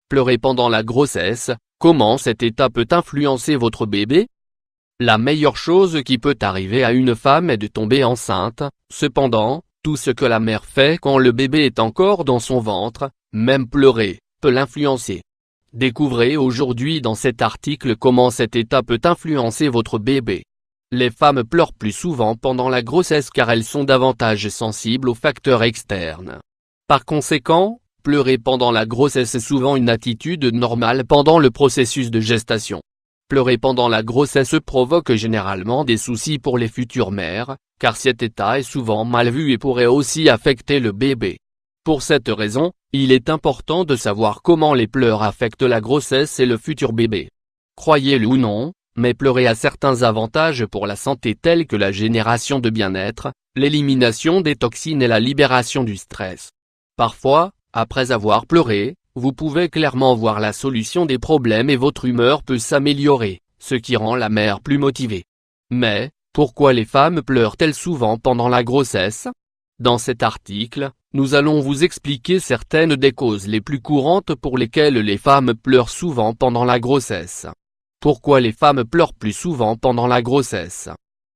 Pleurer pendant la grossesse, comment cet état peut influencer votre bébé? La meilleure chose qui peut arriver à une femme est de tomber enceinte. Cependant, tout ce que la mère fait quand le bébé est encore dans son ventre, même pleurer, peut l'influencer. Découvrez aujourd'hui dans cet article comment cet état peut influencer votre bébé. Les femmes pleurent plus souvent pendant la grossesse car elles sont davantage sensibles aux facteurs externes. Par conséquent, pleurer pendant la grossesse est souvent une attitude normale pendant le processus de gestation. Pleurer pendant la grossesse provoque généralement des soucis pour les futures mères, car cet état est souvent mal vu et pourrait aussi affecter le bébé. Pour cette raison, il est important de savoir comment les pleurs affectent la grossesse et le futur bébé. Croyez-le ou non, mais pleurer a certains avantages pour la santé tels que la génération de bien-être, l'élimination des toxines et la libération du stress. Parfois, après avoir pleuré, vous pouvez clairement voir la solution des problèmes et votre humeur peut s'améliorer, ce qui rend la mère plus motivée. Mais, pourquoi les femmes pleurent-elles souvent pendant la grossesse? Dans cet article, nous allons vous expliquer certaines des causes les plus courantes pour lesquelles les femmes pleurent souvent pendant la grossesse. Pourquoi les femmes pleurent plus souvent pendant la grossesse?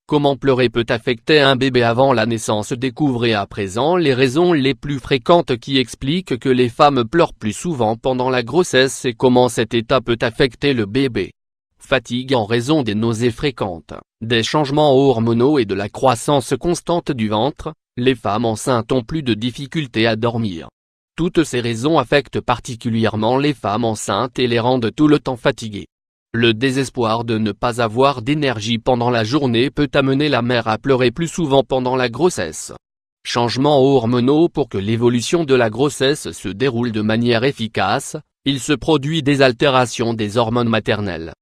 Comment pleurer peut affecter un bébé avant la naissance? Découvrez à présent les raisons les plus fréquentes qui expliquent que les femmes pleurent plus souvent pendant la grossesse et comment cet état peut affecter le bébé. Fatigue en raison des nausées fréquentes, des changements hormonaux et de la croissance constante du ventre, les femmes enceintes ont plus de difficultés à dormir. Toutes ces raisons affectent particulièrement les femmes enceintes et les rendent tout le temps fatiguées. Le désespoir de ne pas avoir d'énergie pendant la journée peut amener la mère à pleurer plus souvent pendant la grossesse. Changements hormonaux. Pour que l'évolution de la grossesse se déroule de manière efficace, il se produit des altérations des hormones maternelles.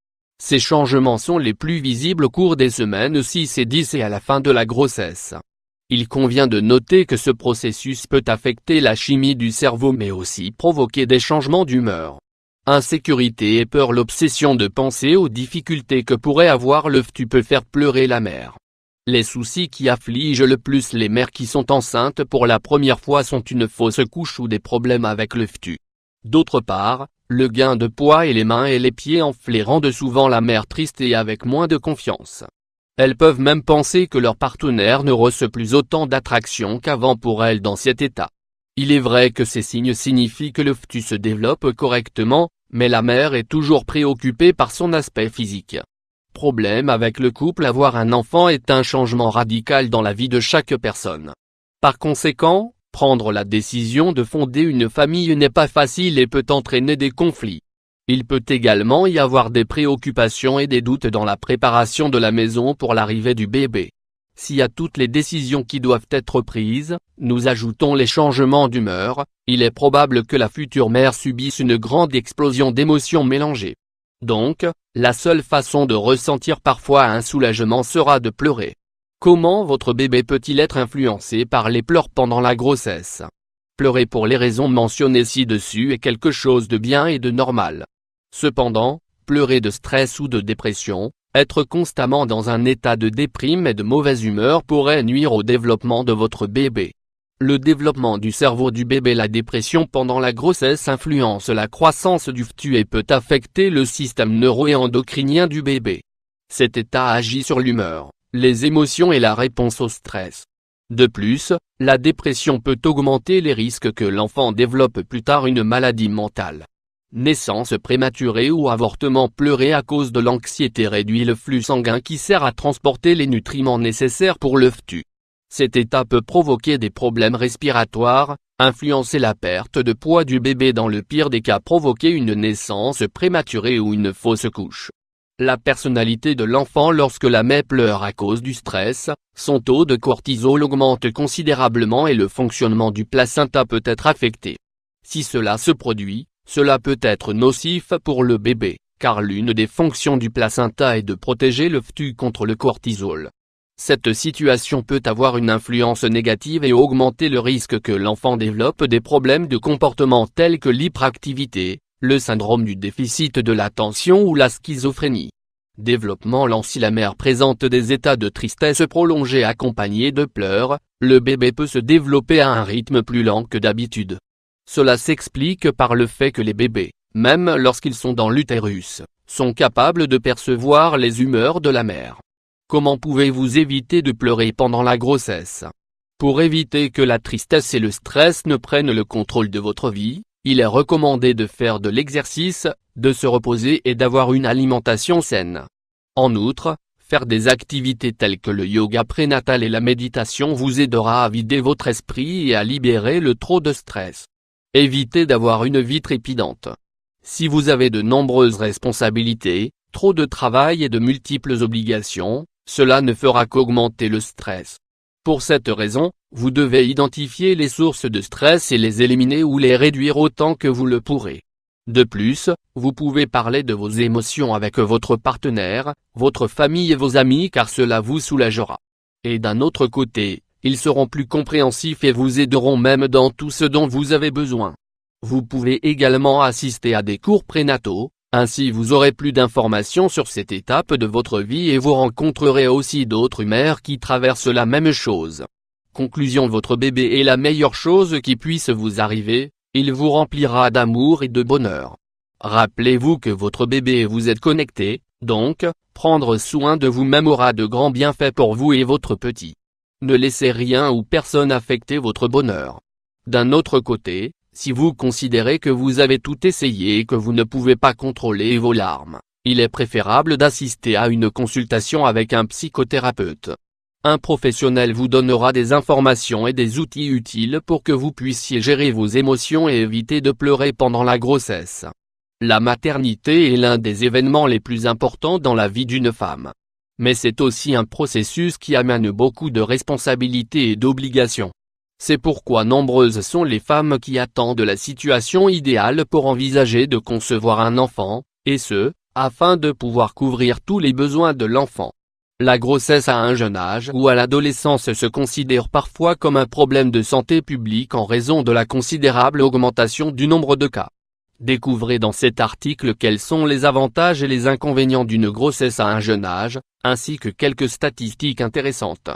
Ces changements sont les plus visibles au cours des semaines 6 et 10 et à la fin de la grossesse. Il convient de noter que ce processus peut affecter la chimie du cerveau mais aussi provoquer des changements d'humeur. Insécurité et peur. L'obsession de penser aux difficultés que pourrait avoir le fœtus peut faire pleurer la mère. Les soucis qui affligent le plus les mères qui sont enceintes pour la première fois sont une fausse couche ou des problèmes avec le fœtus. D'autre part, le gain de poids et les mains et les pieds enflés rendent souvent la mère triste et avec moins de confiance. Elles peuvent même penser que leur partenaire ne reçoit plus autant d'attraction qu'avant pour elles dans cet état. Il est vrai que ces signes signifient que le fœtus se développe correctement, mais la mère est toujours préoccupée par son aspect physique. Problème avec le couple. Avoir un enfant est un changement radical dans la vie de chaque personne. Par conséquent, prendre la décision de fonder une famille n'est pas facile et peut entraîner des conflits. Il peut également y avoir des préoccupations et des doutes dans la préparation de la maison pour l'arrivée du bébé. S'il à toutes les décisions qui doivent être prises, nous ajoutons les changements d'humeur, il est probable que la future mère subisse une grande explosion d'émotions mélangées. Donc, la seule façon de ressentir parfois un soulagement sera de pleurer. Comment votre bébé peut-il être influencé par les pleurs pendant la grossesse? Pleurer pour les raisons mentionnées ci-dessus est quelque chose de bien et de normal. Cependant, pleurer de stress ou de dépression, être constamment dans un état de déprime et de mauvaise humeur pourrait nuire au développement de votre bébé. Le développement du cerveau du bébé. La dépression pendant la grossesse influence la croissance du fœtus et peut affecter le système neuro- et endocrinien du bébé. Cet état agit sur l'humeur, les émotions et la réponse au stress. De plus, la dépression peut augmenter les risques que l'enfant développe plus tard une maladie mentale. Naissance prématurée ou avortement. Pleurer à cause de l'anxiété réduit le flux sanguin qui sert à transporter les nutriments nécessaires pour le fœtus. Cet état peut provoquer des problèmes respiratoires, influencer la perte de poids du bébé, dans le pire des cas provoquer une naissance prématurée ou une fausse couche. La personnalité de l'enfant. Lorsque la mère pleure à cause du stress, son taux de cortisol augmente considérablement et le fonctionnement du placenta peut être affecté. Si cela se produit, cela peut être nocif pour le bébé, car l'une des fonctions du placenta est de protéger le fœtus contre le cortisol. Cette situation peut avoir une influence négative et augmenter le risque que l'enfant développe des problèmes de comportement tels que l'hyperactivité, le syndrome du déficit de l'attention ou la schizophrénie. Développement lent. Si la mère présente des états de tristesse prolongés accompagnés de pleurs, le bébé peut se développer à un rythme plus lent que d'habitude. Cela s'explique par le fait que les bébés, même lorsqu'ils sont dans l'utérus, sont capables de percevoir les humeurs de la mère. Comment pouvez-vous éviter de pleurer pendant la grossesse? Pour éviter que la tristesse et le stress ne prennent le contrôle de votre vie, il est recommandé de faire de l'exercice, de se reposer et d'avoir une alimentation saine. En outre, faire des activités telles que le yoga prénatal et la méditation vous aidera à vider votre esprit et à libérer le trop de stress. Évitez d'avoir une vie trépidante. Si vous avez de nombreuses responsabilités, trop de travail et de multiples obligations, cela ne fera qu'augmenter le stress. Pour cette raison, vous devez identifier les sources de stress et les éliminer ou les réduire autant que vous le pourrez. De plus, vous pouvez parler de vos émotions avec votre partenaire, votre famille et vos amis car cela vous soulagera. Et d'un autre côté, ils seront plus compréhensifs et vous aideront même dans tout ce dont vous avez besoin. Vous pouvez également assister à des cours prénataux, ainsi vous aurez plus d'informations sur cette étape de votre vie et vous rencontrerez aussi d'autres mères qui traversent la même chose. Conclusion: votre bébé est la meilleure chose qui puisse vous arriver, il vous remplira d'amour et de bonheur. Rappelez-vous que votre bébé et vous êtes connectés, donc, prendre soin de vous-même aura de grands bienfaits pour vous et votre petit. Ne laissez rien ou personne affecter votre bonheur. D'un autre côté, si vous considérez que vous avez tout essayé et que vous ne pouvez pas contrôler vos larmes, il est préférable d'assister à une consultation avec un psychothérapeute. Un professionnel vous donnera des informations et des outils utiles pour que vous puissiez gérer vos émotions et éviter de pleurer pendant la grossesse. La maternité est l'un des événements les plus importants dans la vie d'une femme. Mais c'est aussi un processus qui amène beaucoup de responsabilités et d'obligations. C'est pourquoi nombreuses sont les femmes qui attendent la situation idéale pour envisager de concevoir un enfant, et ce, afin de pouvoir couvrir tous les besoins de l'enfant. La grossesse à un jeune âge ou à l'adolescence se considère parfois comme un problème de santé publique en raison de la considérable augmentation du nombre de cas. Découvrez dans cet article quels sont les avantages et les inconvénients d'une grossesse à un jeune âge, ainsi que quelques statistiques intéressantes.